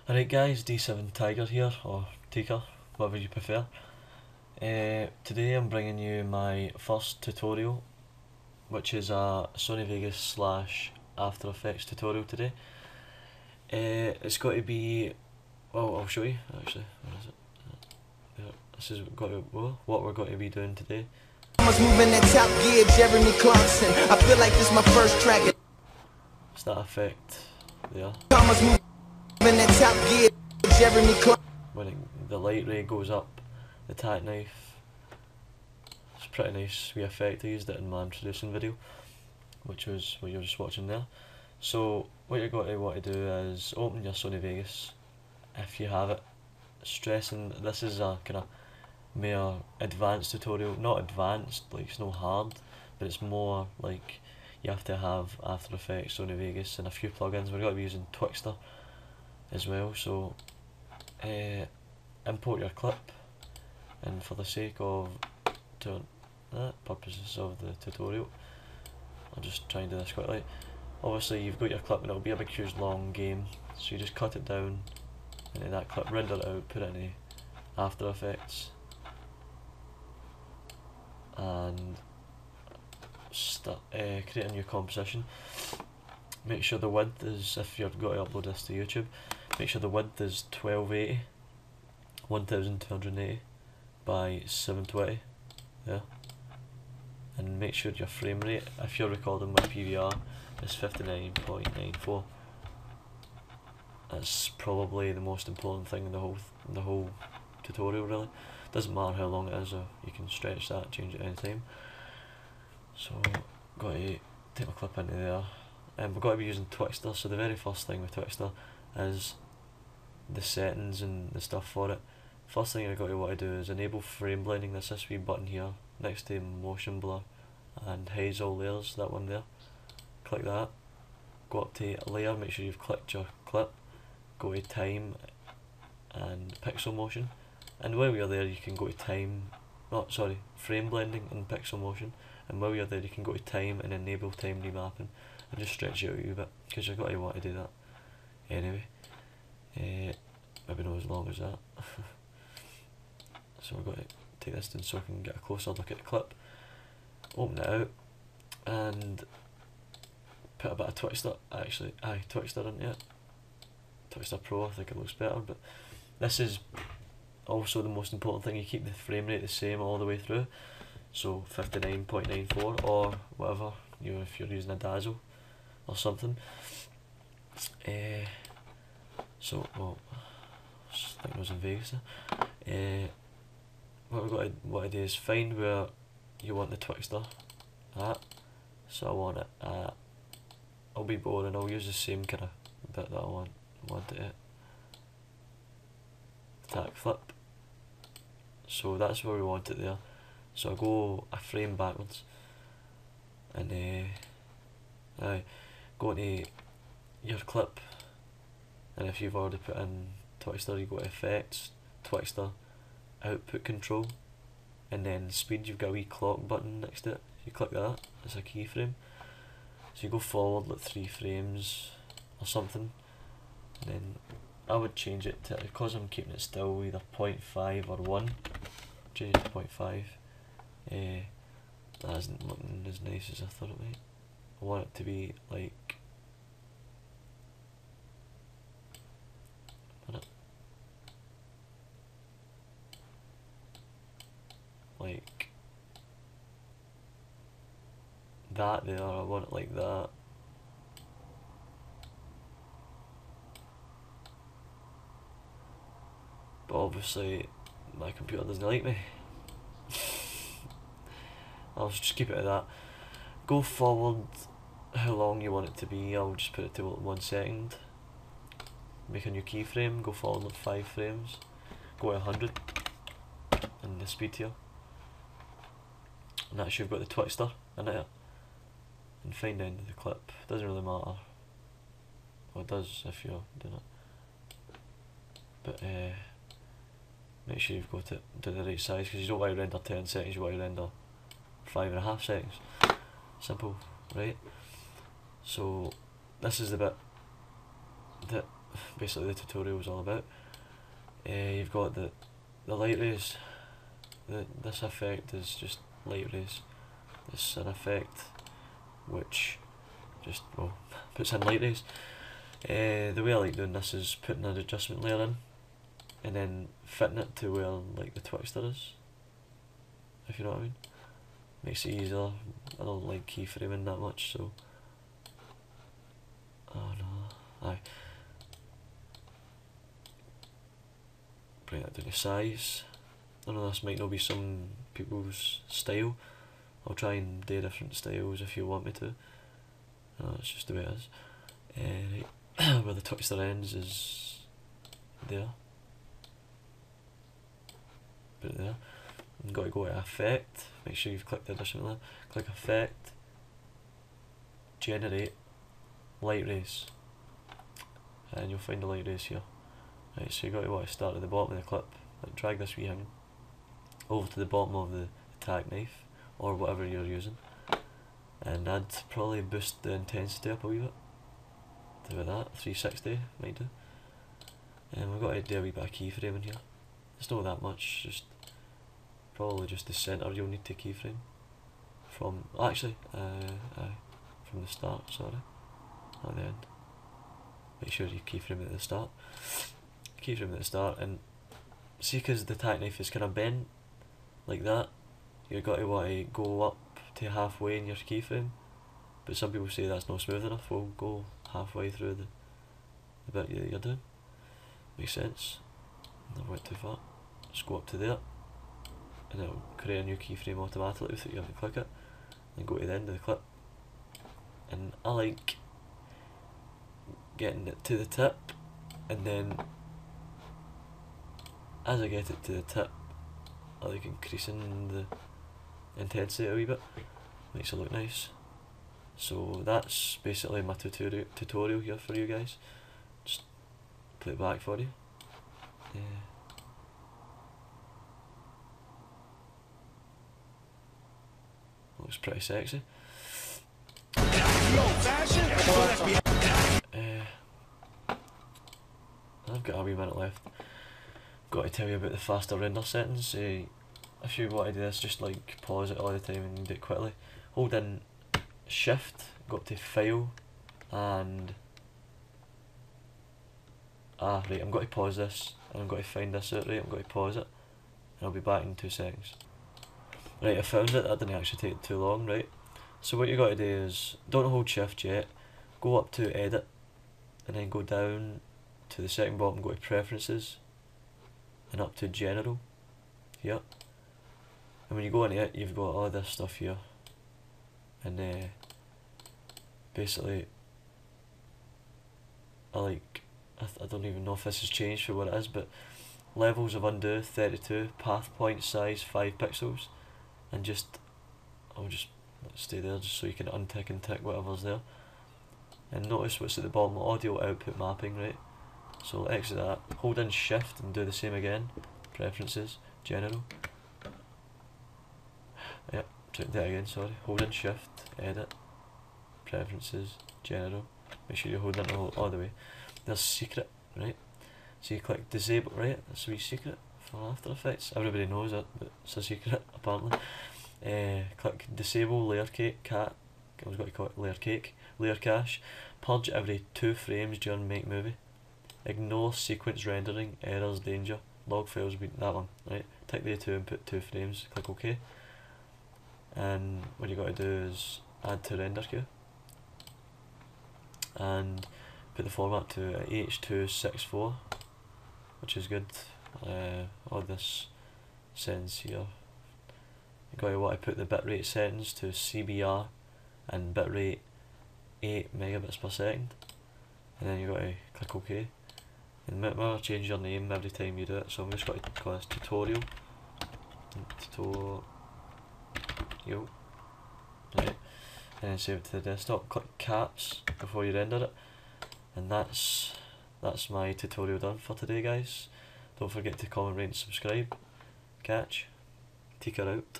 Alright guys, D7 Tiger here, or Taker, whatever you prefer. Today I'm bringing you my first tutorial, which is a Sony Vegas slash After Effects tutorial today. It's got to be, well, I'll show you actually. Where is it? There. This is what we're going to be doing today. Moving that top gear, Jeremy Clarkson. I feel like this my first track. It's that effect there. Moving that top gear, Jeremy Clarkson. When the light ray goes up, the tack knife. It's pretty nice wee effect. I used it in my introducing video, which was what you're just watching there. So what you're going to want to do is open your Sony Vegas, if you have it. Stressing this is a kind of more advanced tutorial, not advanced, like it's no hard, but it's more like you have to have After Effects, Sony Vegas and a few plugins. We're going to be using Twixtor as well, so import your clip, and for the sake of purposes of the tutorial, I'll just try and do this quickly. Obviously you've got your clip and it'll be a big huge long game, so you just cut it down into that clip, render it out, put it in After Effects, and start create a new composition. Make sure the width is, if you're going to upload this to YouTube, make sure the width is 1280, 1280 by 720, yeah. And make sure your frame rate, if you're recording with PVR, is 59.94. That's probably the most important thing in the whole tutorial, really. Doesn't matter how long it is, or you can stretch that, change it any time. So got to take my clip into there, and we've got to be using Twixtor. So the very first thing with Twixtor is the settings and the stuff for it. First thing I got to want to do is enable frame blending. That's this wee button here next to motion blur and haze all layers, that one there. Click that, go up to layer, make sure you've clicked your clip, go to time and pixel motion, and while you're there you can go to frame blending and pixel motion, and while you're there you can go to time and enable time remapping and just stretch it out a wee bit, because you're going to want to do that anyway. Maybe not as long as that. So we're going to take this down so we can get a closer look at the clip, open it out and put a bit of Twixtor, Twixtor into it. Twixtor Pro, I think it looks better, but this is also the most important thing. You keep the frame rate the same all the way through, so 59.94 or whatever, you know, if you're using a dazzle or something. So, well, I think I was in Vegas. What we've got to what I do is find where you want the Twixtor at. So I want it at, I'll be boring, I'll use the same kind of bit that I want it at. Tack flip. So that's where we want it there. So I go a frame backwards, and go into your clip, and if you've already put in Twixtor, you go to Effects, Twixtor, Output Control, and then Speed. You've got a wee clock button next to it. You click that, it's a keyframe. So you go forward like 3 frames or something, and then I would change it to, because I'm keeping it still, either 0.5 or 1, change it to 0.5. That isn't looking as nice as I thought it might. I want it to be like, that there, I want it like that. But obviously my computer doesn't like me. I'll just keep it at that. Go forward how long you want it to be. I'll just put it to 1 second. Make a new keyframe, go forward like 5 frames. Go to 100 in the speed here. And actually you've got the Twixtor in it. And find the end of the clip. Doesn't really matter. Well, it does if you're doing it. But make sure you've got it to the right size, because you don't want to render 10 seconds, you want to render 5.5 seconds. Simple, right? So this is the bit that basically the tutorial is all about. You've got the light rays. This effect is just light rays. It's an effect which just, well, puts in light rays. The way I like doing this is putting an adjustment layer in and then fitting it to where like the twixtor is, if you know what I mean. Makes it easier. I don't like keyframing that much, so oh no, aye. Bring that down to size. I know this might not be some people's style. I'll try and do different styles if you want me to. It's just the way it is. Right. Where the twixtor ends is there. Put it there. You've got to go to effect. Make sure you've clicked the additional layer. Click effect. Generate light rays. And you'll find the light rays here. Right, so you've got to want to start at the bottom of the clip. Like, drag this wee thing over to the bottom of the attack knife or whatever you're using, and I'd probably boost the intensity up a wee bit to about that, 360 might do. And we've got to do a wee bit of keyframing here. It's not that much, just probably just the centre you'll need to keyframe from, actually, from the start, sorry, not the end. Make sure you keyframe it at the start. Keyframe at the start, and see, because the attack knife is kind of bent like that, you've got to want to go up to halfway in your keyframe, but some people say that's not smooth enough. We'll go halfway through the bit that you're doing. Makes sense. Never went too far. Just go up to there and it'll create a new keyframe automatically without you having to click it, and go to the end of the clip. And I like getting it to the tip, and then as I get it to the tip, I like increasing the intensity a wee bit. Makes it look nice. So that's basically my tutorial here for you guys. Just put it back for you. Looks pretty sexy. I've got a wee minute left. Got to tell you about the faster render settings. If you want to do this, just like pause it all the time and do it quickly. Hold in shift, go up to file, and right, I'm going to pause this and I'm going to find this out. Right, I'm going to pause it and I'll be back in 2 seconds. Right, I found it. That didn't actually take too long. Right, so what you got to do is, don't hold shift yet, go up to edit and then go down to the second bottom, go to preferences and up to general here. And when you go into it, you've got all this stuff here, and basically I don't even know if this has changed for what it is, but levels of undo 32, path point size 5 pixels, and I'll just stay there just so you can untick and tick whatever's there. And notice what's at the bottom, audio output mapping, right? So exit that, hold in shift and do the same again, preferences, general. Yep, do that again, sorry. Hold in shift, edit, preferences, general. Make sure you hold in all the way. There's secret, right? So you click disable, right? That's a wee secret for After Effects. Everybody knows it, but it's a secret apparently. Click disable layer cake, I was going to call it layer cake, layer cache. Purge every 2 frames during make movie. Ignore sequence rendering, errors, danger. Log files, that one, right? Tick the 2 and put 2 frames, click OK. And what you got to do is add to render queue and put the format to H264, which is good. All this settings here, you got to want to put the bitrate settings to CBR and bitrate 8 megabits per second, and then you got to click OK. And remember, change your name every time you do it, so I'm just going to call this tutorial. Right, and then save it to the desktop. Click caps before you render it, and that's my tutorial done for today, guys. Don't forget to comment, rate and subscribe. Catch, Tika out.